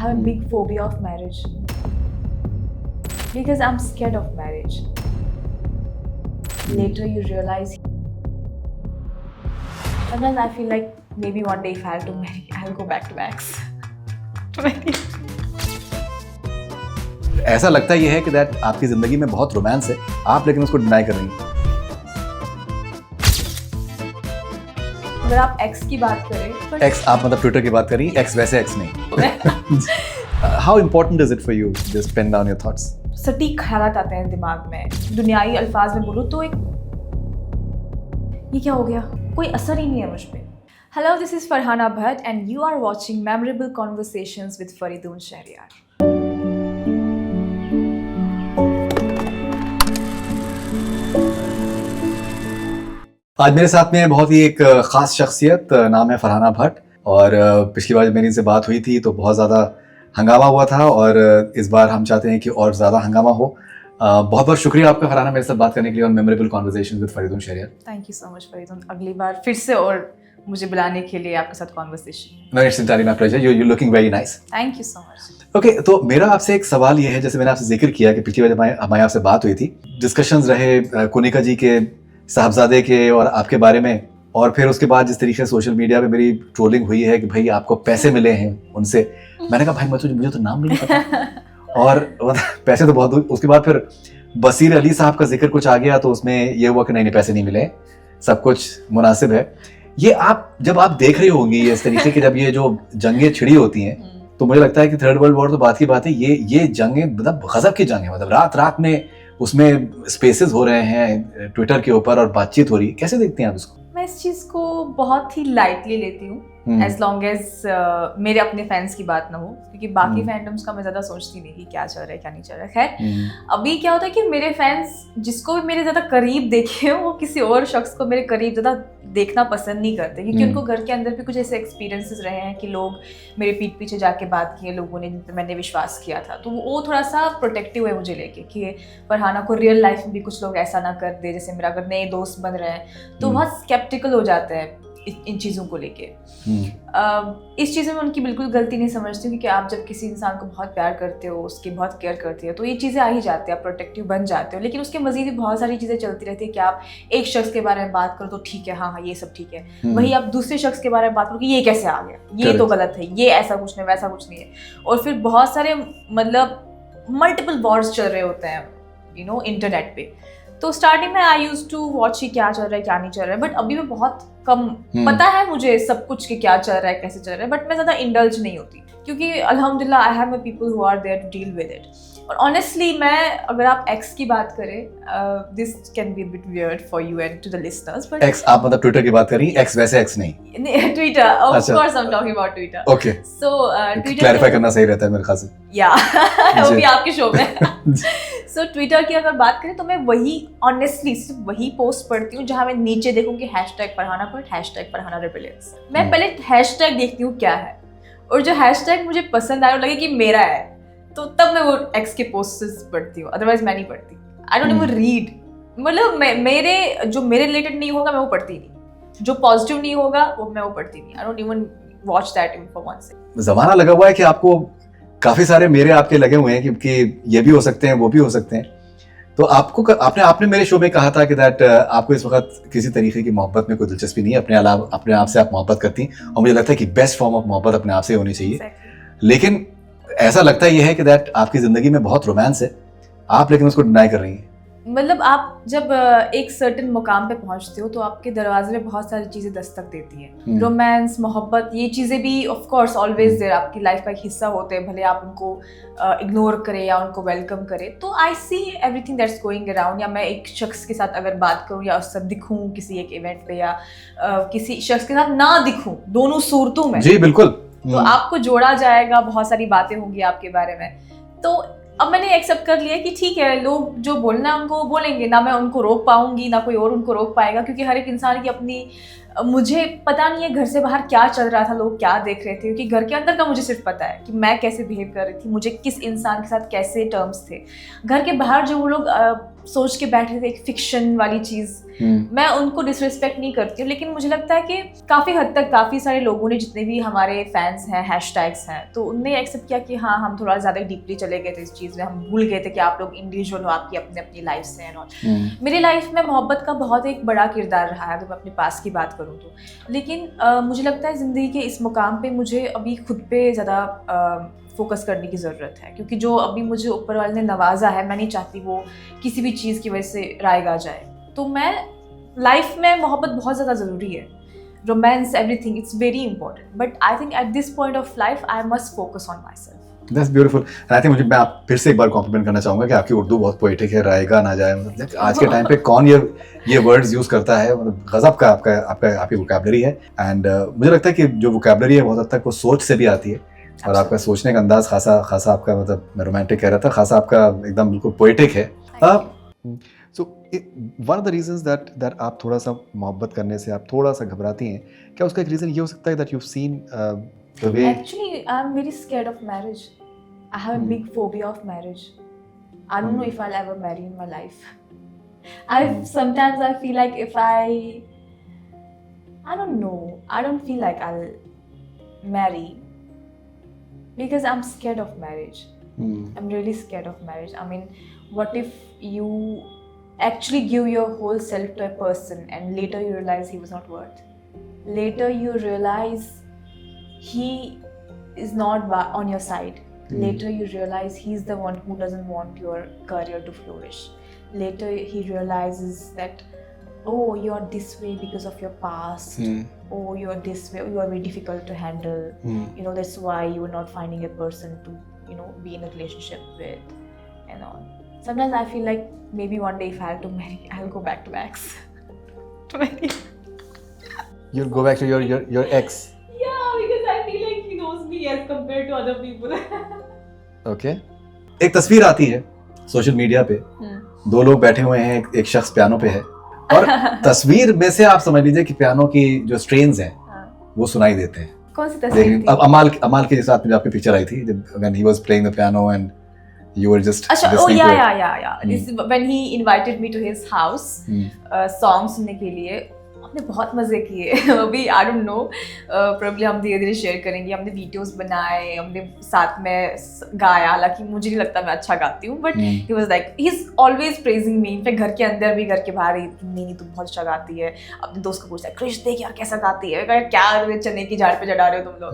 have a big phobia of marriage because I'm scared of marriage. Later you realize, sometimes I feel like maybe one day if I have to marry, I'll go back to my ex. ऐसा लगता ये है कि that आपकी जिंदगी में बहुत romance है, आप लेकिन उसको डिनाई कर रही हैं। अगर आप एक्स की बात करें, एक्स आप मतलब ट्विटर की बात कर रही हैं, एक्स वैसे एक्स नहीं। How important is it for you just pen down your thoughts? सटीक ख्यालात आते हैं दिमाग में। दुनियाई अल्फाज में बोलूँ तो एक ये क्या हो गया, कोई असर ही नहीं है मुझ पे। Hello, this is Farhana Bhatt and you are watching memorable conversations with Faridoon Shahryar. आज मेरे साथ में बहुत ही एक ख़ास शख्सियत, नाम है फरहाना भट्ट। और पिछली बार जब मेरी इनसे बात हुई थी तो बहुत ज़्यादा हंगामा हुआ था और इस बार हम चाहते हैं कि और ज़्यादा हंगामा हो। बहुत बहुत शुक्रिया आपका फरहाना मेरे साथ बात करने के लिए और memorable conversations with Faridoon Shahryar. Thank you so much Faridoon, अगली बार फिर से और मुझे बुलाने के लिए आपके साथ conversation. No, it's entirely my pleasure, you looking very nice. Thank you so much. Okay, तो मेरा आपसे एक सवाल ये है, जैसे मैंने आपसे जिक्र किया कि पिछली बार हमारी आपसे बात हुई थी, डिस्कशंस रहे कुनिका जी के, साहबजादे के और आपके बारे में, और फिर उसके बाद जिस तरीके से सोशल मीडिया पे मेरी ट्रोलिंग हुई है कि भाई आपको पैसे मिले हैं उनसे। मैंने कहा भाई मुझे तो नाम नहीं पता और पैसे तो बहुत। उसके बाद फिर बसीर अली साहब का जिक्र कुछ आ गया तो उसमें ये हुआ कि नहीं पैसे नहीं मिले, सब कुछ मुनासिब है। ये आप जब आप देख रही होंगी इस तरीके की, जब ये जो जंगें छिड़ी होती हैं, तो मुझे लगता है कि थर्ड वर्ल्ड वॉर तो बात की बात है, ये जंगें मतलब गजब की जंग है। मतलब रात रात में उसमें स्पेसेस हो रहे हैं ट्विटर के ऊपर और बातचीत हो रही है। कैसे देखते हैं आप इसको? मैं इस चीज़ को बहुत ही लाइटली लेती हूँ, एज लॉन्ग एज मेरे अपने फैंस की बात ना हो, क्योंकि बाकी फैंडम्स का मैं ज़्यादा सोचती नहीं कि क्या चल रहा है क्या नहीं चल रहा है। खैर, अभी क्या होता है कि मेरे फैंस जिसको भी मेरे ज़्यादा करीब देखे हो, वो किसी और शख्स को मेरे करीब ज़्यादा देखना पसंद नहीं करते, क्योंकि उनको घर के अंदर भी कुछ ऐसे एक्सपीरियंसेस रहे हैं कि लोग मेरे पीठ पीछे जाके बात किए, लोगों ने जिन पर मैंने विश्वास किया था, तो वो थोड़ा सा प्रोटेक्टिव है मुझे लेके कि फरहाना को रियल लाइफ में भी कुछ लोग ऐसा ना कर दे। जैसे मेरा अगर नए दोस्त बन रहे हैं तो बहुत स्केप्टिकल हो जाते हैं इन चीज़ों को लेके। इस चीज़ में उनकी बिल्कुल गलती नहीं समझती हूँ, क्योंकि आप जब किसी इंसान को बहुत प्यार करते हो, उसकी बहुत केयर करते हो, तो ये चीज़ें आ ही जाती है, आप प्रोटेक्टिव बन जाते हो। लेकिन उसके मजीद भी बहुत सारी चीज़ें चलती रहती है कि आप एक शख्स के बारे में बात करो तो ठीक है, हाँ ये सब ठीक है, वही आप दूसरे शख्स के बारे में बात करो कि ये कैसे आ गया, ये तो गलत है, ये ऐसा कुछ नहीं वैसा कुछ नहीं है। और फिर बहुत सारे मतलब मल्टीपल वॉर्स चल रहे होते हैं इंटरनेट पे। तो स्टार्टिंग में आई यूज्ड टू वॉच ही क्या चल रहा है क्या नहीं चल रहा है, बट अभी मैं बहुत कम पता है मुझे सब कुछ कि क्या चल रहा है कैसे चल रहा है, बट मैं ज़्यादा इंडल्ज नहीं होती, क्योंकि अल्हम्दुलिल्लाह I have my people who are there to deal with it. और ऑनेस्टली मैं, अगर आप एक्स की बात करें, this can be a bit weird for you and to the listeners, but X आप मतलब ट्विटर की बात कर रही हैं, एक्स वैसे एक्स नहीं, Twitter, of course I am talking about Twitter. Okay, so Twitter clarify करना सही रहता है मेरे ख्याल से, या वो भी आपके शो में। सो ट्विटर की अगर बात करें तो मैं वही ऑनेस्टली सिर्फ वही पोस्ट पढ़ती हूँ जहाँ मैं नीचे देखूँ कि #फरहाना भट्ट, #फरहाना रेबेलियंस। मैं पहले हैशटैग देखती हूँ क्या है, और जो हैशटैग मुझे पसंद आया और लगे कि मेरा है, तो तब मैं वो एक्स के पोस्ट्स पढ़ती हूँ, अदरवाइज मैं नहीं पढ़ती। आई डोंट इवन रीड, मतलब मेरे जो मेरे रिलेटेड नहीं होगा मैं वो पढ़ती नहीं, जो पॉजिटिव नहीं होगा वो मैं वो पढ़ती नहीं। I don't even watch that even for one second. जमाना लगा हुआ है कि आपको काफी सारे मेरे आपके लगे हुए हैं कि ये भी हो सकते हैं वो भी हो सकते हैं। तो आपने मेरे शो में कहा था कि दैट आपको इस वक्त किसी तरीके की मोहब्बत में कोई दिलचस्पी नहीं है, अपने आप से आप मोहब्बत करती हैं, और मुझे लगता है कि बेस्ट फॉर्म ऑफ मोहब्बत अपने आप से होनी चाहिए। लेकिन ऐसा लगता है ये है कि दैट आपकी जिंदगी में बहुत रोमांस है, आप लेकिन उसको डिनाई कर रही हैं। मतलब आप जब एक सर्टेन मुकाम पे पहुंचते हो तो आपके दरवाजे में बहुत सारी चीजें दस्तक देती हैं, रोमांस, मोहब्बत, ये चीजें भी ऑफ कोर्स ऑलवेज देयर, आपकी लाइफ का एक हिस्सा होते हैं, भले आप उनको इग्नोर करें या उनको वेलकम करें। तो I see everything that's going around, या मैं एक शख्स के साथ अगर बात करूं या उससे दिखूं किसी एक इवेंट पे, या किसी शख्स के साथ ना दिखूं, दोनों सूरतों में जी बिल्कुल, तो आपको जोड़ा जाएगा, बहुत सारी बातें होंगी आपके बारे में। तो अब मैंने एक्सेप्ट कर लिया कि ठीक है, लोग जो बोलना है उनको बोलेंगे, ना मैं उनको रोक पाऊंगी ना कोई और उनको रोक पाएगा, क्योंकि हर एक इंसान की अपनी, मुझे पता नहीं है घर से बाहर क्या चल रहा था, लोग क्या देख रहे थे, क्योंकि घर के अंदर का मुझे सिर्फ पता है कि मैं कैसे बिहेव कर रही थी, मुझे किस इंसान के साथ कैसे टर्म्स थे। घर के बाहर जो वो लोग सोच के बैठे थे एक फिक्शन वाली चीज़, मैं उनको डिसरिस्पेक्ट नहीं करती हूँ, लेकिन मुझे लगता है कि काफ़ी हद तक काफ़ी सारे लोगों ने, जितने भी हमारे फैंस हैं, हैशटैग्स हैं, तो उनने एक्सेप्ट किया कि हाँ हम थोड़ा ज़्यादा डीपली चले गए थे इस चीज़ में, हम भूल गए थे कि आप लोग इंडिविजुअल हो, आपकी अपनी अपनी लाइफ से हैं। और मेरी लाइफ में मोहब्बत का बहुत एक बड़ा किरदार रहा है, अगर मैं अपने पास की बात करूँ तो। लेकिन मुझे लगता है ज़िंदगी के इस मुकाम पर मुझे अभी खुद पे ज़्यादा फोकस करने की ज़रूरत है, क्योंकि जो अभी मुझे ऊपर वाले ने नवाजा है, मैं नहीं चाहती वो किसी भी चीज़ की वजह से रायगा जाए। तो मैं लाइफ में मोहब्बत बहुत ज़्यादा ज़रूरी है, romance, everything, it's very important, but I think at this point of life I must focus on my self. That's beautiful. I think मैं आप फिर से एक बार कॉम्प्लीमेंट करना चाहूंगा कि आपकी उर्दू बहुत पोएटिक है, रायगा ना जाए, मतलब आज के टाइम पे कौन ये वर्ड्स यूज करता है, मतलब गजब का आपकी वोकैबुलरी है। एंड मुझे लगता है कि जो वोकैबुलरी है बहुत हद तक वो सोच से भी आती है, और आपका सोचने का अंदाज खासा आपका, मतलब मैं रोमांटिक कह रहा था, खासा आपका एकदम बिल्कुल पोएटिक है। So one of the reasons that आप थोड़ा सा मोहब्बत करने से आप थोड़ा सा घबराती हैं, क्या उसका एक रीजन ये हो सकता है that you have seen the way? Actually I am very scared of marriage, I have a big phobia of marriage, I don't know if I will ever marry in my life. Sometimes I feel like if I don't know, I don't feel like I'll marry because I'm scared of marriage. I'm really scared of marriage. I mean, what if you actually give your whole self to a person and later you realize he was not worth? Later you realize he is not on your side. Later you realize he's the one who doesn't want your career to flourish. Later he realizes that, oh, you're this way because of your past. Oh, you're this way, you are very difficult to handle. You know, that's why you are not finding a person to, you know, be in a relationship with and all. Sometimes I feel like maybe one day if I have to marry, I'll go back to ex. To marry. You'll go back to your ex? Yeah, because I feel like he knows me as compared to other people. Okay. एक तस्वीर आती है social media पे, दो लोग बैठे हुए हैं, एक शख्स पियानो पे है, और तस्वीर में से आप समझ लीजिए कि पियानो की जो स्ट्रेन्स हैं वो सुनाई देते हैं। कौन सी तस्वीर थी? अब अमाल के साथ में आपकी पिक्चर आई थी, जब when he was playing the piano and you were just अच्छा, listening to it. yeah. This is when he invited me to his house, song सुनने के लिए। हमने बहुत मजे किए। अभी आई डोंट नो, प्रॉब्ली हम धीरे धीरे शेयर करेंगे। हमने वीडियोस बनाए, हमने साथ में गाया, हालांकि मुझे नहीं लगता मैं अच्छा गाती हूँ, but he was like, he is always praising me. In fact घर के अंदर भी, घर के बाहर ही, नहीं तू बहुत अच्छा गाती है। अपने दोस्त को पूछता है, कृष देख यार कैसा गाती है, क्या चने की झाड़ पे चढ़ा रहे हो तुम लोग।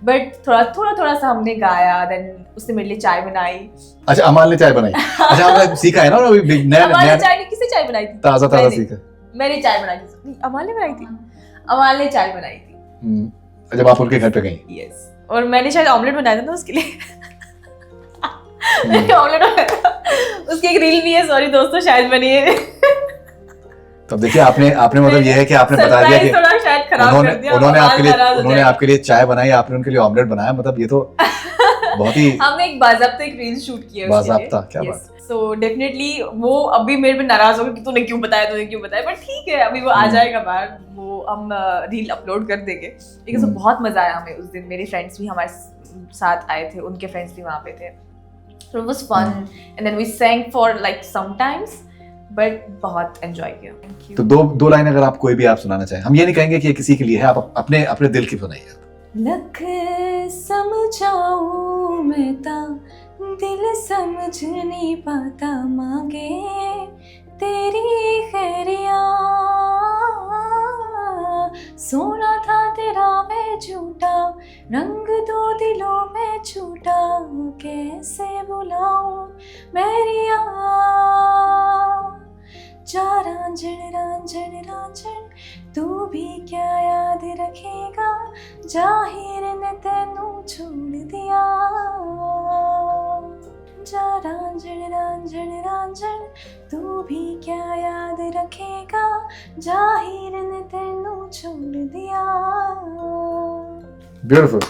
बट थोड़ा सा हमने गाया, देन उसने मेरे लिए चाय बनाई। अच्छा, अमाल ने चाय बनाई? अच्छा, आपने सीखा है ना अभी नया? अमाल ने चाय, किसने चाय बनाई थी? ताजा सीखा। मैंने चाय बनाई थी, अमाल ने बनाई थी? अमाल ने चाय बनाई थी जब आप उनके घर पे गई? यस, और मैंने शायद ऑमलेट बनाया था ना उसके लिए। मैंने ऑमलेट बनाया था, उसकी एक रील भी है, सॉरी दोस्तों, शायद बनी है। तो देखिए, आपने मतलब ये है कि आपने बता दिया कि थोड़ा शायद खराब कर दिया, उन्होंने आपके लिए चाय बनाई, आपने उनके लिए ऑमलेट बनाया, मतलब ये तो बहुत ही हमने एक बाज़ाब्ता एक रील शूट किया है बाज़ाब्ता, क्या बात। सो डेफिनेटली वो अभी मेरे पे नाराज होगा कि तूने क्यों बताया, बट ठीक है, अभी वो आ जाएगा बाहर, वो हम रील अपलोड कर देंगे। लेकिन तो बहुत मजा आया हमें उस दिन, मेरे फ्रेंड्स भी हमारे साथ आए थे, उनके फ्रेंड्स भी वहाँ पे थे, so it was fun and then we sang for like sometimes, but बहुत enjoy किया। Thank you। तो दो लाइन अगर आप कोई भी आप सुनाना चाहें, हम ये नहीं कहेंगे कि ये किसी के लिए है, आप अपने दिल की सुनाइए। लख समझाऊं मैं ता दिल समझ नहीं पाता, मांगे तेरी खैरिया, सोना था तेरा मैं झूठा, रंग दो दिलों में छूटा, कैसे बुलाऊं मेरिया, जा रांझण रांझण रांझण तू भी क्या याद रखेगा, जाहिर ने तेनू छोड़ दिया, जा रांझण रांझण रांझण तू भी क्या याद रखेगा, जाहिर ने तेनू छोड़ दिया। Beautiful,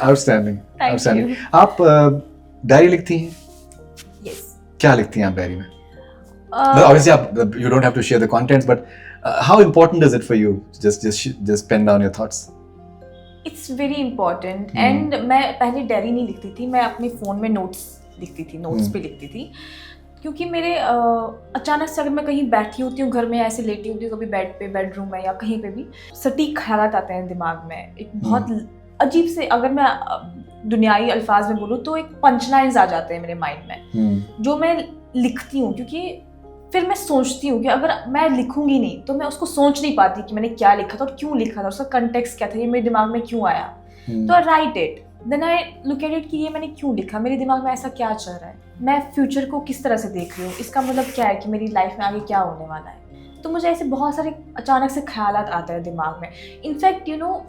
outstanding. आप डायरी लिखती हैं? यस। क्या लिखती हैं आप डायरी में? Obviously, you don't have to share the contents, but how important is it for you to just pen down your thoughts? It's very important. And मैं पहले डायरी नहीं लिखती थी, मैं अपने फ़ोन में नोट्स लिखती थी, नोट्स पे लिखती थी। क्योंकि मेरे अचानक से अगर मैं कहीं बैठी होती हूँ घर में, ऐसे लेटी होती हूँ कभी बेड पे, बेडरूम में या कहीं पे भी, सटीक ख्यालात आते हैं दिमाग में, एक बहुत अजीब से, अगर मैं दुनियाई अल्फाज में बोलूँ तो एक पंचलाइन्स आ जाते हैं मेरे माइंड में जो मैं लिखती हूँ, क्योंकि फिर मैं सोचती हूँ कि अगर मैं लिखूंगी नहीं तो मैं उसको सोच नहीं पाती कि मैंने क्या लिखा था और क्यों लिखा था, उसका कंटेक्स्ट क्या था, ये मेरे दिमाग में क्यों आया। तो I write it, then I look at it कि ये मैंने क्यों लिखा, मेरे दिमाग में ऐसा क्या चल रहा है, मैं फ्यूचर को किस तरह से देख रही हूँ, इसका मतलब क्या है कि मेरी लाइफ में आगे क्या होने वाला है। तो मुझे ऐसे बहुत सारे अचानक से ख्यालात आते हैं दिमाग में। इनफैक्ट यू नो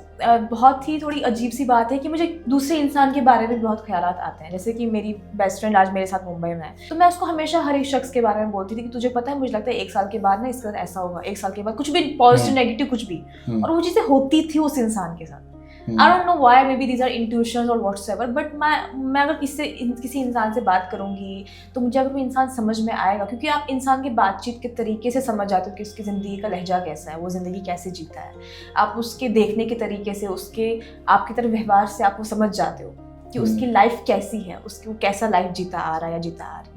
बहुत ही थोड़ी अजीब सी बात है कि मुझे दूसरे इंसान के बारे में बहुत ख्यालात आते हैं। जैसे कि मेरी बेस्ट फ्रेंड आज मेरे साथ मुंबई में है, तो मैं उसको हमेशा हर एक शख्स के बारे में बोलती थी कि तुझे पता है, मुझे लगता है 1 साल के बाद ना इसका ऐसा होगा, 1 साल के बाद कुछ भी पॉजिटिव नेगेटिव कुछ भी, और वो चीज़ें होती थी उस इंसान के साथ। I don't know why, maybe these are intuitions or whatsoever, but मैं अगर किसी इंसान से बात करूंगी तो मुझे अगर कोई इंसान समझ में आएगा, क्योंकि आप इंसान की बातचीत के तरीके से समझ जाते हो कि उसकी ज़िंदगी का लहजा कैसा है, वो ज़िंदगी कैसे जीता है। आप उसके देखने के तरीके से, उसके आपकी तरफ व्यवहार से आप वो समझ जाते हो कि उसकी लाइफ कैसी है, उसकी वो कैसा लाइफ जीता आ रहा है या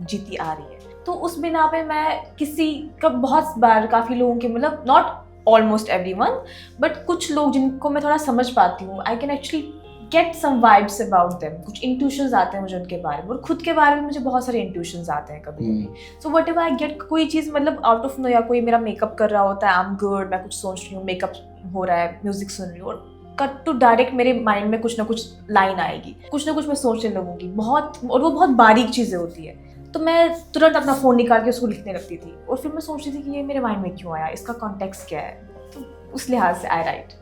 जीती आ रही है। तो उस बिना पे मैं किसी का बहुत बार काफ़ी लोगों के, मतलब नॉट ऑलमोस्ट एवरीवन, बट कुछ लोग जिनको मैं थोड़ा समझ पाती हूँ, I can actually get some vibes about them, कुछ इंट्यूशंस आते हैं मुझे उनके बारे में, और खुद के बारे में मुझे बहुत सारे इंट्यूशंस आते हैं कभी कभी। So what ever I get, कोई चीज़ मतलब आउट ऑफ नो, या कोई मेरा मेकअप कर रहा होता है, आई एम गुड, मैं कुछ सोच रही हूँ, मेकअप हो रहा है, म्यूजिक सुन रही हूँ, और कट टू डायरेक्ट मेरे माइंड में कुछ ना कुछ लाइन आएगी, कुछ ना कुछ मैं सोचने लगूंगी बहुत, और वो बहुत बारीक चीज़ें होती है। तो मैं तुरंत अपना फ़ोन निकाल के उसको लिखने लगती थी, और फिर मैं सोचती थी कि ये मेरे माइंड में क्यों आया, इसका कॉन्टेक्स्ट क्या है। तो उस लिहाज से आई राइट।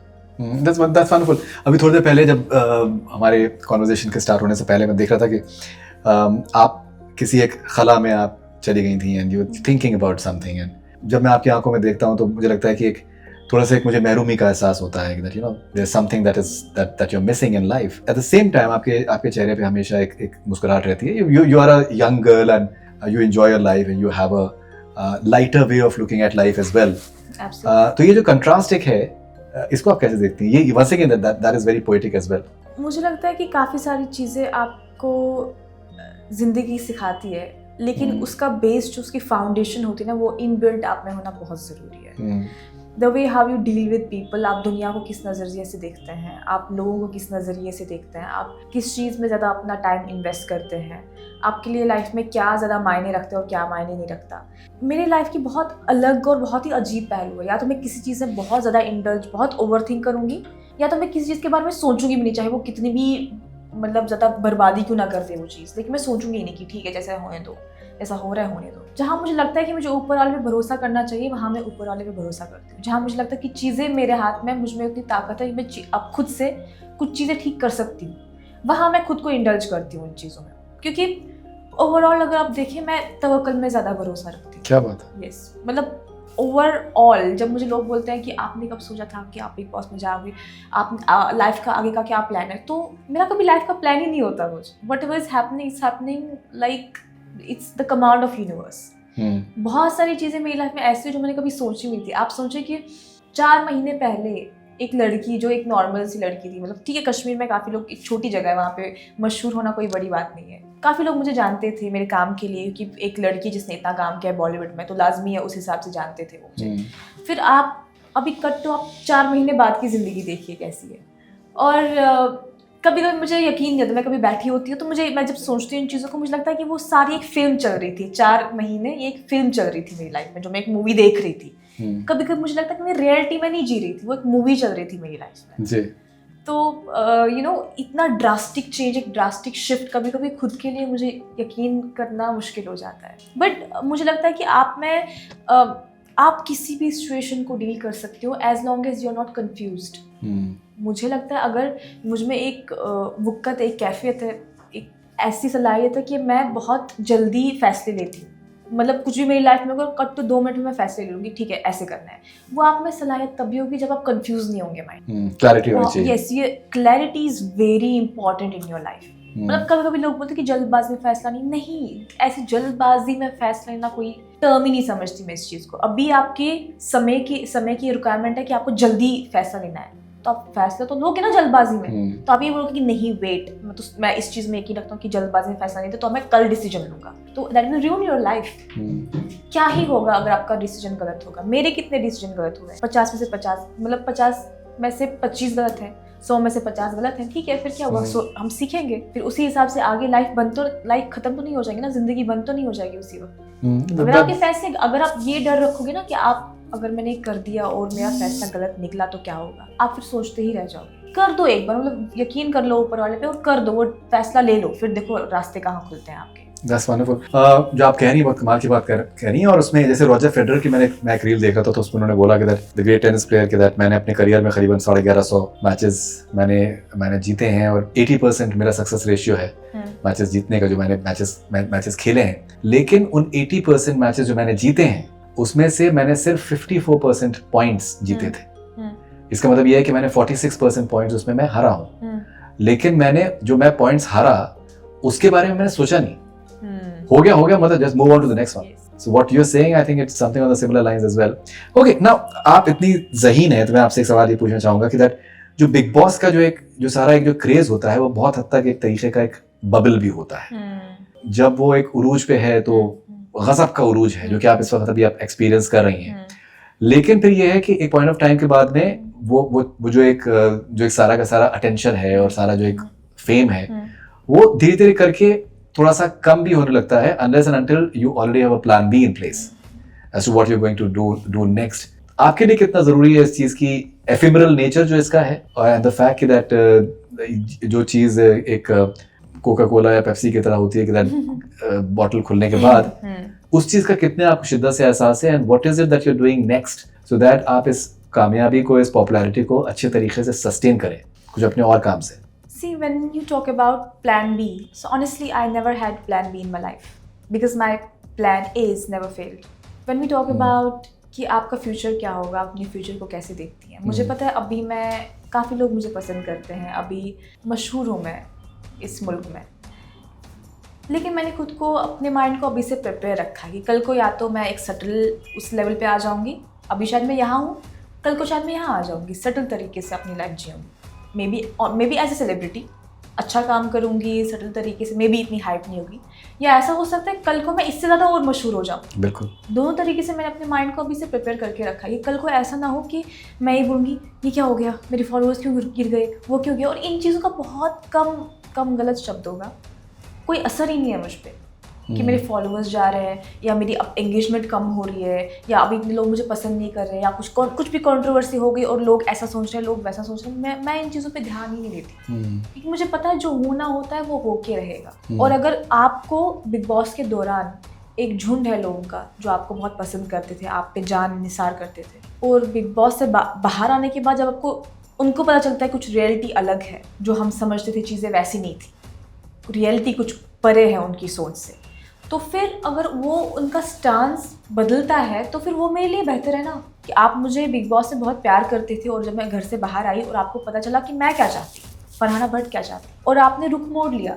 That's wonderful. अभी थोड़ी देर पहले जब हमारे कॉन्वर्जेशन के स्टार्ट होने से पहले मैं देख रहा था कि आप किसी एक खला में आप चली गई थी and you thinking about something, and जब मैं आपकी आंखों में देखता हूँ तो मुझे लगता है कि एक थोड़ा सा एक मुझे महरूमी का एहसास होता है that you know there's something that you're missing in life. At the same time आपके चेहरे पे हमेशा एक मुस्कुराहट रहती है. You are a young girl and you enjoy your life and you have a lighter way of looking at life as well. तो ये जो कंट्रास्ट एक है, इसको आप कैसे देखती हैं? ये once again that is very poetic as well. मुझे लगता है कि काफ़ी सारी चीज़ें आपको ज़िंदगी सिखाती है, लेकिन उसका बेस जो उसकी फाउंडेशन होती है ना, वो इनबिल्ट आप में होना बहुत ज़रूरी है। The way how you deal with people, आप दुनिया को किस नज़रिए से देखते हैं, आप लोगों को किस नज़रिए से देखते हैं, आप किस चीज़ में ज़्यादा अपना टाइम इन्वेस्ट करते हैं, आपके लिए लाइफ में क्या ज़्यादा मायने रखते हैं और क्या मायने नहीं रखता। मेरी लाइफ की बहुत अलग और बहुत ही अजीब पहलू है, या तो मैं किसी चीज़ में बहुत ज़्यादा इंडल्ज, बहुत ओवर थिंक करूँगी, या तो मैं किसी चीज़ के बारे में सोचूंगी भी नहीं, चाहे वो कितनी भी मतलब ज़्यादा बर्बादी क्यों ना कर दे वो चीज़, लेकिन मैं सोचूंगी ही नहीं कि ठीक है जैसा होने दो, ऐसा हो रहा है होने दो। जहाँ मुझे लगता है कि मुझे ऊपर वाले पे भरोसा करना चाहिए, वहाँ मैं ऊपर वाले पे भरोसा करती हूँ। जहाँ मुझे लगता है कि चीज़ें मेरे हाथ में, मुझ में उतनी ताकत है कि मैं अब खुद से कुछ चीज़ें ठीक कर सकती हूँ, वहाँ मैं खुद को इंडल्ज करती हूँ इन चीज़ों में। क्योंकि ओवरऑल अगर आप देखें, मैं तवक्कुल में ज़्यादा भरोसा रखती हूँ। क्या बात है? यस, मतलब ओवरऑल जब मुझे लोग बोलते हैं कि आपने कब सोचा था कि आप बिग बॉस में जाओगे, आप लाइफ का आगे का क्या प्लान है, तो मेरा कभी लाइफ का प्लान ही नहीं होता कुछ। What ever is happening, it's happening like it's the command of universe. बहुत सारी चीज़ें मेरी लाइफ में ऐसी जो मैंने कभी सोची नहीं थी। आप सोचें कि 4 महीने पहले एक लड़की, जो एक नॉर्मल सी लड़की थी, मतलब ठीक है कश्मीर में काफ़ी लोग, एक छोटी जगह है वहाँ पे मशहूर होना कोई बड़ी बात नहीं है, काफ़ी लोग मुझे जानते थे मेरे काम के लिए, कि एक लड़की जिसने इतना काम किया है बॉलीवुड में, तो लाजमी है उस हिसाब से जानते थे वो मुझे। फिर आप अभी कट तो आप 4 महीने बाद की ज़िंदगी देखिए कैसी है। और कभी कभी मुझे यकीन नहीं होता, मैं कभी बैठी होती हूँ तो मैं जब सोचती हूँ इन चीज़ों को, मुझे लगता है कि वो सारी एक फिल्म चल रही थी। 4 महीने ये एक फिल्म चल रही थी मेरी लाइफ में, जो मैं एक मूवी देख रही थी। कभी कभी मुझे लगता है कि मैं रियलिटी में नहीं जी रही थी, वो एक मूवी चल रही थी मेरी लाइफ में जी। तो यू नो इतना ड्रास्टिक चेंज, एक ड्रास्टिक शिफ्ट कभी कभी खुद के लिए मुझे यकीन करना मुश्किल हो जाता है। बट मुझे लगता है कि आप किसी भी सिचुएशन को डील कर सकते हो as long as you are not confused. मुझे लगता है अगर मुझ में एक वक़्त, एक कैफियत है, एक ऐसी सलाहियत है कि मैं बहुत जल्दी फैसले लेती हूँ। मतलब कुछ भी मेरी लाइफ में अगर कट तो 2 मिनट में मैं फैसले ले लूँगी, ठीक है ऐसे करना है। वो आप में सलाहियत तभी होगी जब आप कंफ्यूज नहीं होंगे माइंड। क्लैरिटी होनी चाहिए। यस, ये clarity is very important in your life. मतलब कभी कभी लोग बोलते हैं कि जल्दबाजी में फैसला नहीं, ऐसे जल्दबाजी में फैसला लेना कोई टर्म ही नहीं समझती मैं इस चीज़ को। अभी आपके समय की रिक्वायरमेंट है कि आपको जल्दी फैसला लेना है, तो आप फैसला तो लोगे ना जल्दबाजी में, तो आप ये बोलोगे कि नहीं वेट, मैं इस चीज में यकीन रखता हूँ कि जल्दबाजी में फैसला नहीं, तो मैं कल डिसीजन लूंगा, तो दैट विल रूइन योर लाइफ। क्या ही होगा अगर आपका डिसीजन गलत होगा। मेरे कितने डिसीजन गलत हुए, 50 में से 50, मतलब 50 में से 25 गलत है, 100 में से 50 गलत है, ठीक है, फिर क्या हुआ, हम सीखेंगे, फिर उसी हिसाब से आगे लाइफ खत्म तो नहीं हो जाएगी ना, जिंदगी बंद तो नहीं हो जाएगी उसी वक्त। अगर आपके फैसले, अगर आप ये डर रखोगे ना कि आप अगर मैंने कर दिया और मेरा फैसला गलत निकला तो क्या होगा, आप फिर सोचते ही रह जाओगे। कर दो एक बार, मतलब यकीन कर लो ऊपर वाले पे और कर दो, वो फैसला ले लो, फिर देखो रास्ते कहाँ खुलते हैं आपके। That's wonderful. जो आप कह रही हैं बहुत कमाल की बात कह रही हैं, और उसमें जैसे रॉजर फेडरर की मैं एक रील देख रहा था, तो उसमें उन्होंने बोला कि that the great tennis player, कि दैट मैंने अपने करियर में करीबन 1150 मैचेस मैंने जीते हैं और 80% मेरा सक्सेस रेशियो है मैचेस जीतने का, जो मैंने मैचेस खेले हैं। लेकिन उन 80% मैचेस जो मैंने जीते हैं उसमें से मैंने सिर्फ 54% पॉइंट्स जीते थे। इसका मतलब यह है कि मैंने 46% पॉइंट्स उसमें मैं हारा हूँ। लेकिन मैं पॉइंट्स हारा उसके बारे में मैंने सोचा नहीं, हो गया, मतलब just move on to the next one. So what you're saying, I think it's something on the similar lines as well. Okay, now आप इतनी ज़हीन है तो मैं आपसे एक सवाल ये पूछना चाहूँगा कि that जो बिग बॉस का जो सारा एक जो क्रेज होता है वो बहुत हद तक एक तरीके का एक बबल भी होता है। जब वो एक उरूज पे है तो गज़ब का उरूज है, जो कि आप इस वक्त अभी आप एक्सपीरियंस कर रही हैं। लेकिन फिर ये है कि एक पॉइंट ऑफ टाइम के बाद में वो जो एक सारा का सारा अटेंशन है और सारा जो एक फेम है वो धीरे धीरे करके थोड़ा सा कम भी होने लगता है, unless and until you already have a plan B in place as to what you're going to do next. आपके लिए कितना जरूरी है इस चीज की एफिमरल नेचर जो इसका है, और द फैक्ट कि दैट जो चीज एक कोका कोला या पेप्सी की तरह होती है कि दैट बॉटल खुलने के बाद उस चीज का कितने आपको शिद्दत से एहसास है, and what is it that you are doing next so that आप इस कामयाबी को, इस पॉपुलैरिटी को अच्छे तरीके से सस्टेन करें कुछ अपने और काम से। See, when you talk about plan B, so honestly, I never had plan B in my life because my plan A's never failed. When we talk about कि आपका फ्यूचर क्या होगा, आप अपने फ्यूचर को कैसे देखती हैं, मुझे पता है अभी मैं, काफ़ी लोग मुझे पसंद करते हैं, अभी मशहूर हूँ मैं इस मुल्क में, लेकिन मैंने खुद को, अपने माइंड को अभी से प्रिपेयर रखा है कि कल को या तो मैं एक सटल उस लेवल पे आ जाऊँगी, अभी शायद मैं यहाँ हूँ, कल को शायद मैं यहाँ आ जाऊँगी, सटल तरीके से अपनी लाइफ जीऊँगी, maybe as a celebrity अच्छा काम करूँगी सटल तरीके से, मे बी इतनी हाइप नहीं होगी, या ऐसा हो सकता है कल को मैं इससे ज़्यादा और मशहूर हो जाऊँ। बिल्कुल, दोनों तरीके से मैंने अपने माइंड को अभी से प्रिपेयर करके रखा है कि कल को ऐसा ना हो कि मैं ये बोलूँगी ये क्या हो गया, मेरे फॉलोअर्स क्यों गिर गए, वो क्यों गया, और इन चीज़ों का बहुत कम गलत शब्द होगा, कोई असर ही नहीं है मुझ पर कि मेरे फॉलोअर्स जा रहे हैं या मेरी अब एंगेजमेंट कम हो रही है या अभी इतने लोग मुझे पसंद नहीं कर रहे हैं या कुछ भी कंट्रोवर्सी हो गई और लोग ऐसा सोच रहे हैं, लोग वैसा सोच रहे हैं, मैं इन चीज़ों पे ध्यान ही नहीं देती क्योंकि मुझे पता है जो होना होता है वो होके रहेगा। और अगर आपको बिग बॉस के दौरान एक झुंड है लोगों का जो आपको बहुत पसंद करते थे, आप पे जान निसार करते थे, और बिग बॉस से बाहर आने के बाद जब आपको उनको पता चलता है कुछ रियलिटी अलग है, जो हम समझते थे चीज़ें वैसी नहीं थी, रियलिटी कुछ परे है उनकी सोच से, तो फिर अगर वो उनका स्टांस बदलता है तो फिर वो मेरे लिए बेहतर है ना कि आप मुझे बिग बॉस से बहुत प्यार करते थे और जब मैं घर से बाहर आई और आपको पता चला कि मैं क्या चाहती, फरहाना भट्ट क्या चाहती, और आपने रुख मोड़ लिया,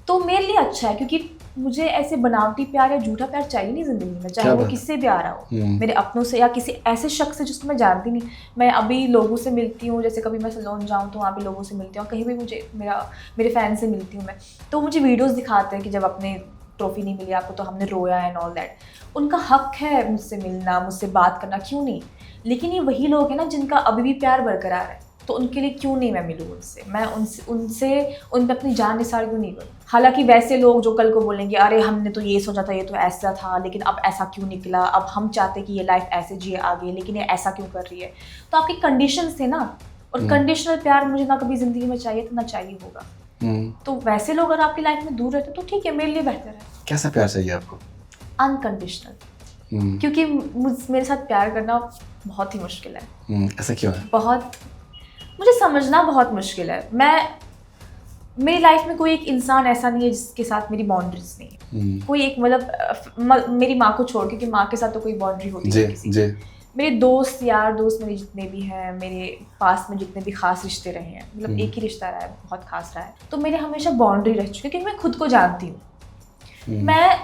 तो मेरे लिए अच्छा है क्योंकि मुझे ऐसे बनावटी प्यार या झूठा प्यार चाहिए नहीं ज़िंदगी में, चाहे वो किससे भी आ रहा हो, मेरे अपनों से या किसी ऐसे शख्स से जिसको मैं जानती नहीं। मैं अभी लोगों से मिलती हूँ, जैसे कभी मैं सलोन जाऊँ तो वहाँ पे लोगों से मिलती हूँ, कहीं भी मुझे मेरे फैन से मिलती हूँ मैं, तो मुझे वीडियोज़ दिखाते हैं कि जब अपने ट्रॉफी नहीं मिली आपको तो हमने रोया एंड ऑल दैट। उनका हक है मुझसे मिलना, मुझसे बात करना, क्यों नहीं, लेकिन ये वही लोग हैं ना जिनका अभी भी प्यार बरकरार है, तो उनके लिए क्यों नहीं मैं मिलूँ उनसे, मैं उन पर अपनी जान निसार क्यों नहीं करूँ। हालांकि वैसे लोग जो कल को बोलेंगे अरे हमने तो ये सोचा था, ये तो ऐसा था, लेकिन अब ऐसा क्यों निकला, अब हम चाहते कि ये लाइफ ऐसे जिए आगे, लेकिन ये ऐसा क्यों कर रही है, तो आपकी कंडीशन थे ना, और कंडीशनल प्यार मुझे ना कभी ज़िंदगी में चाहिए तो ना चाहिए होगा। तो वैसे लोग अगर आपकी लाइफ में दूर रहते तो ठीक है, मेरे लिए बेहतर है। कैसा प्यार चाहिए आपको? अनकंडीशनल, क्योंकि मेरे साथ प्यार करना बहुत ही मुश्किल है। ऐसा क्यों है? बहुत, मुझे समझना बहुत मुश्किल है। मेरी लाइफ में कोई एक इंसान ऐसा नहीं है जिसके साथ मेरी बाउंड्रीज नहीं है। कोई एक मतलब मेरी माँ को छोड़, क्योंकि माँ के साथ तो कोई बाउंड्री होती है किसी की। मेरे दोस्त यार दोस्त मेरे जितने भी हैं, मेरे पास में जितने भी खास रिश्ते रहे हैं, मतलब एक ही रिश्ता रहा है बहुत खास रहा है, तो मेरे हमेशा बाउंड्री रह चुकी है क्योंकि मैं खुद को जानती हूँ।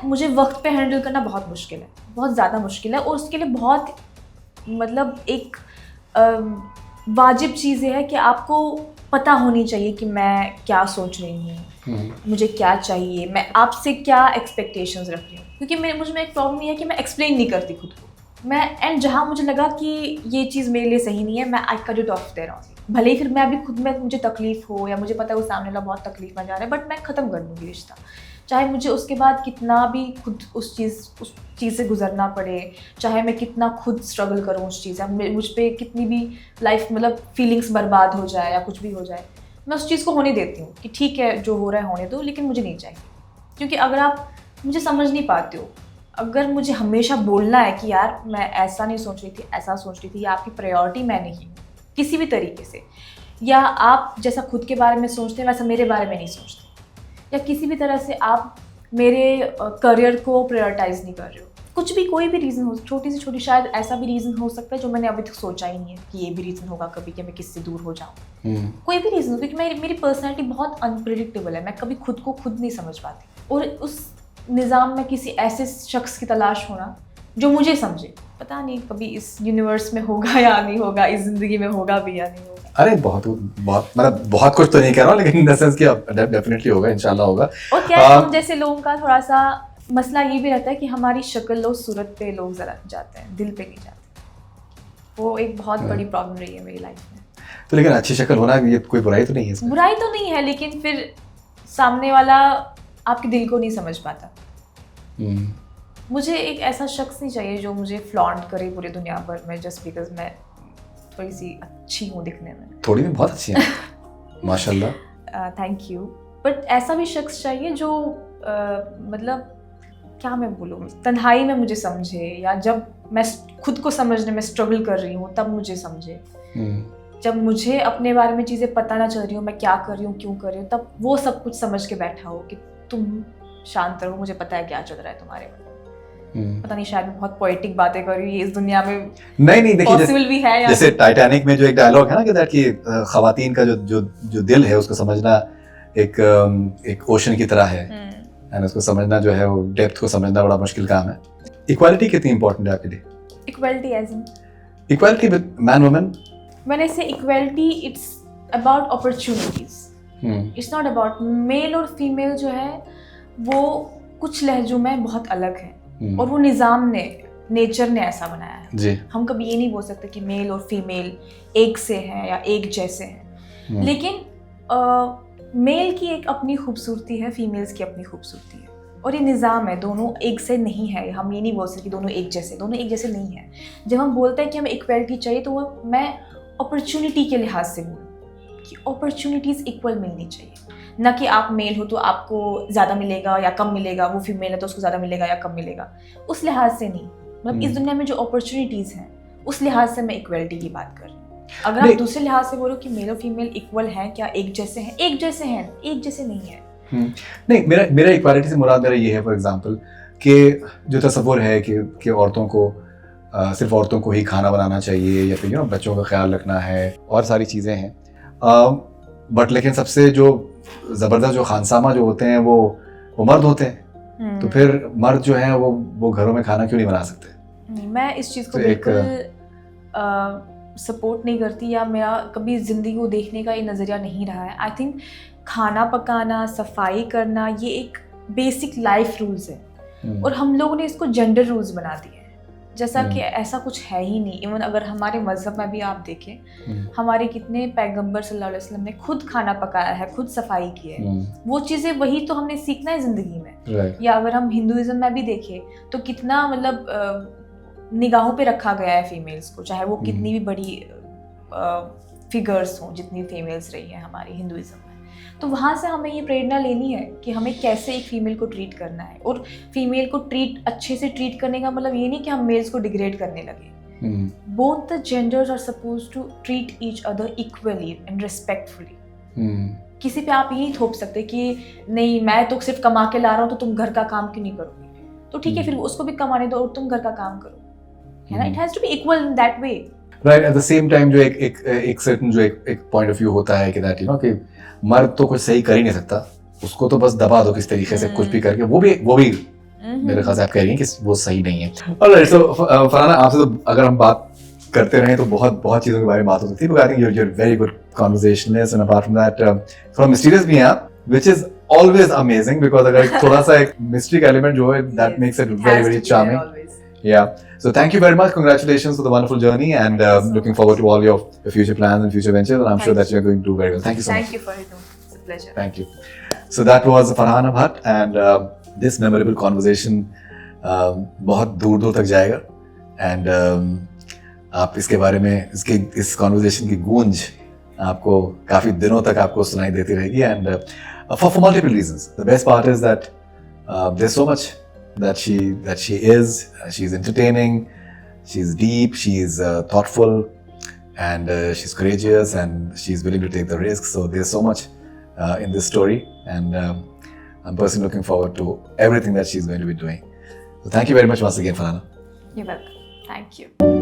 मुझे वक्त पे हैंडल करना बहुत मुश्किल है, बहुत ज़्यादा मुश्किल है, और उसके लिए बहुत मतलब एक वाजिब चीज़ ये है कि आपको पता होनी चाहिए कि मैं क्या सोच रही हूँ, मुझे क्या चाहिए, मैं आपसे क्या एक्सपेक्टेशंस रख रही हूँ। क्योंकि मुझ में एक प्रॉब्लम ये है कि मैं एक्सप्लेन नहीं करती खुद को। मैं एंड जहाँ मुझे लगा कि ये चीज़ मेरे लिए सही नहीं है, मैं I cut it of their on. भले ही फिर मैं अभी खुद में मुझे तकलीफ हो या मुझे पता है वो सामने वाला बहुत तकलीफ में जा रहा है, बट मैं ख़त्म कर दूँगी रिश्ता, चाहे मुझे उसके बाद कितना भी खुद उस चीज़ से गुजरना पड़े, चाहे मैं कितना खुद स्ट्रगल करूँ उस चीज़ से, मुझ पे कितनी भी लाइफ मतलब फीलिंग्स बर्बाद हो जाए या कुछ भी हो जाए, मैं उस चीज़ को होने देती हूँ कि ठीक है जो हो रहा है होने दो, लेकिन मुझे नहीं चाहिए। क्योंकि अगर आप मुझे समझ नहीं पाते हो, अगर मुझे हमेशा बोलना है कि यार मैं ऐसा नहीं सोच रही थी, ऐसा सोच रही थी, या आपकी प्रायोरिटी मैं नहीं हूँ किसी भी तरीके से, या आप जैसा खुद के बारे में सोचते हैं वैसा मेरे बारे में नहीं सोचते, या किसी भी तरह से आप मेरे करियर को प्रायोरिटाइज नहीं कर रहे हो, कुछ भी कोई भी रीज़न हो, छोटी से छोटी, शायद ऐसा भी रीज़न हो सकता है जो मैंने अभी तक सोचा ही नहीं है कि ये भी रीज़न होगा कभी कि मैं किससे दूर हो जाऊँ। कोई भी रीज़न हो, क्योंकि मेरी पर्सनैलिटी बहुत अनप्रिडिक्टेबल है, मैं कभी खुद को खुद नहीं समझ पाती, और उस निज़ाम में किसी ऐसे शख्स की तलाश होना जो मुझे समझे, पता नहीं कभी इस यूनिवर्स में होगा या नहीं होगा, इस ज़िंदगी में होगा भी या नहीं होगा। अरे बहुत मतलब बहुत कुछ तो नहीं कह रहा हूँ, लेकिन इन द सेंस कि डेफिनेटली होगा, इंशाल्लाह होगा। और क्या हम जैसे लोगों का थोड़ा सा मसला ये भी रहता है कि हमारी शक्ल और सूरत पे लोग ज़रा जाते हैं, दिल पे नहीं जाते। वो एक बहुत बड़ी प्रॉब्लम रही है मेरी लाइफ में। तो लेकिन अच्छी शक्ल होना ये कोई बुराई तो नहीं है इसमें? बुराई तो नहीं है, लेकिन फिर सामने वाला आपके दिल को नहीं समझ पाता। मुझे एक ऐसा शख्स नहीं चाहिए जो मुझे फ्लॉन्ट करे पूरी दुनिया भर में जस्ट बिकॉज मैं थोड़ी सी अच्छी हूँ दिखने में। थोड़ी भी बहुत अच्छी है माशाल्लाह। Thank you. बट ऐसा भी शख्स चाहिए जो मतलब क्या मैं बोलूँ, तन्हाई में मुझे समझे, या जब मैं खुद को समझने में स्ट्रगल कर रही हूँ तब मुझे समझे, जब मुझे अपने बारे में चीज़ें पता ना चल रही हूँ, मैं क्या कर रही हूँ, क्यों कर रही हूँ, तब वो सब कुछ समझ के बैठा हो कि तुम शांत रहो, मुझे पता है क्या चल रहा है तुम्हारे में। पता नहीं, शायद मैं बहुत पोएटिक बातें कर रही हूँ, इस दुनिया में नहीं देखिए पॉसिबल भी है। जैसे टाइटैनिक में जो एक डायलॉग है ना कि खवातीन का जो दिल है उसको समझना एक ओशन की तरह है, एंड उसको समझना जो है वो डेप्थ को समझना बड़ा मुश्किल काम है। इक्वालिटी कितनी इंपॉर्टेंट है आपके लिए? Equality as in equality with man women? When I say equality, it's about opportunities. It's not about male और फीमेल जो है वो कुछ लहजों में बहुत अलग है, और वो निज़ाम ने, नेचर ने ऐसा बनाया है जी। हम कभी ये नहीं बोल सकते कि मेल और फीमेल एक से हैं या एक जैसे हैं, लेकिन मेल की एक अपनी खूबसूरती है, फीमेल्स की अपनी खूबसूरती है, और ये निज़ाम है, दोनों एक से नहीं है। हम ये नहीं बोल सकते कि दोनों एक जैसे नहीं है। जब हम बोलते हैं कि हमें इक्वलिटी चाहिए, तो वो मैं अपॉर्चुनिटी के लिहाज से बोलूँ कि अपॉर्चुनिटीज़ इक्वल मिलनी चाहिए, ना कि आप मेल हो तो आपको ज़्यादा मिलेगा या कम मिलेगा, वो फीमेल है तो उसको ज़्यादा मिलेगा या कम मिलेगा, उस लिहाज से नहीं। मतलब इस दुनिया में जो अपॉर्चुनिटीज़ हैं उस लिहाज से मैं इक्वलिटी की बात कर रही हूँ। अगर आप दूसरे लिहाज से बोलो कि मेल और फीमेल इक्वल हैं क्या, एक जैसे हैं, एक जैसे नहीं है। नहीं, मेरा इक्वालिटी से मुराद मेरा ये है, फॉर एग्जांपल कि जो तस्वुर है कि औरतों को सिर्फ औरतों को ही खाना बनाना चाहिए, या फिर बच्चों का ख्याल रखना है, और सारी चीज़ें हैं, बट लेकिन सबसे जो ज़बरदस्त जो खानसामा जो होते हैं वो मर्द होते हैं। तो फिर मर्द जो है वो घरों में खाना क्यों नहीं बना सकते? नहीं, मैं इस चीज़ को बिल्कुल सपोर्ट नहीं करती, या मेरा कभी ज़िंदगी को देखने का ये नज़रिया नहीं रहा है। आई थिंक खाना पकाना, सफाई करना, ये एक बेसिक लाइफ रूल्स है, और हम लोगों ने इसको जेंडर रूल्स बना दिए हैं, जैसा कि ऐसा कुछ है ही नहीं। इवन अगर हमारे मज़हब में भी आप देखें, हमारे कितने पैगंबर सल्लल्लाहु अलैहि वसल्लम ने खुद खाना पकाया है, खुद सफाई की है, वो चीज़ें वही तो हमने सीखना है ज़िंदगी में। या अगर हम हिंदुइज्म में भी देखें तो कितना मतलब निगाहों पे रखा गया है फीमेल्स को, चाहे वो कितनी भी बड़ी फिगर्स हों, जितनी फीमेल्स रही हैं हमारी हिंदुइज्म में, तो वहाँ से हमें ये प्रेरणा लेनी है कि हमें कैसे एक फ़ीमेल को ट्रीट करना है। और फीमेल को अच्छे से ट्रीट करने का मतलब ये नहीं कि हम मेल्स को डिग्रेड करने लगे। Both the genders are supposed to treat each other equally and respectfully. किसी पे आप ये नहीं थोप सकते कि नहीं मैं तो सिर्फ कमा के ला रहा हूँ तो तुम घर का काम क्यों नहीं करोगे, तो ठीक है फिर उसको भी कमाने दो और तुम घर का काम करो, है ना। It has to be equal in that way, right. At the same time जो एक सर्टेन जो एक पॉइंट ऑफ व्यू होता है कि दैट कि मर्द तो कुछ सही कर ही नहीं सकता, उसको तो बस दबा दो किस तरीके से कुछ भी करके, वो भी मेरे ख्याल से आप कह रही हैं कि वो सही नहीं है। ऑलराइट, सो फरहाना, आपसे तो अगर हम बात करते रहे तो बहुत बहुत चीज़ों के बारे में बात हो सकती है, but I think you're very good conversationalist, and apart from that थोड़ा mysterious भी हैं आप, which is always amazing because अगर थोड़ा सा एक mystery का element जो है that makes it very very charming. Yeah. So thank you very much. Congratulations for the wonderful journey, and looking forward to all your future plans and future ventures, and I'm sure that you're going to do very well. Thank you so much. Thank you for it. It's a pleasure. Thank you. So that was Farhana Bhatt, and this memorable conversation बहुत दूर दूर तक जाएगा, and आप इसके बारे में इस conversation की गूंज आपको काफी दिनों तक आपको सुनाई देती रहेगी, and for multiple reasons. The best part is that there's so much that she is. She's entertaining, she's deep, she's thoughtful, and she's courageous, and she's willing to take the risks. So there's so much in this story, and I'm personally looking forward to everything that she's going to be doing. So thank you very much once again, Farhana. You're welcome. Thank you.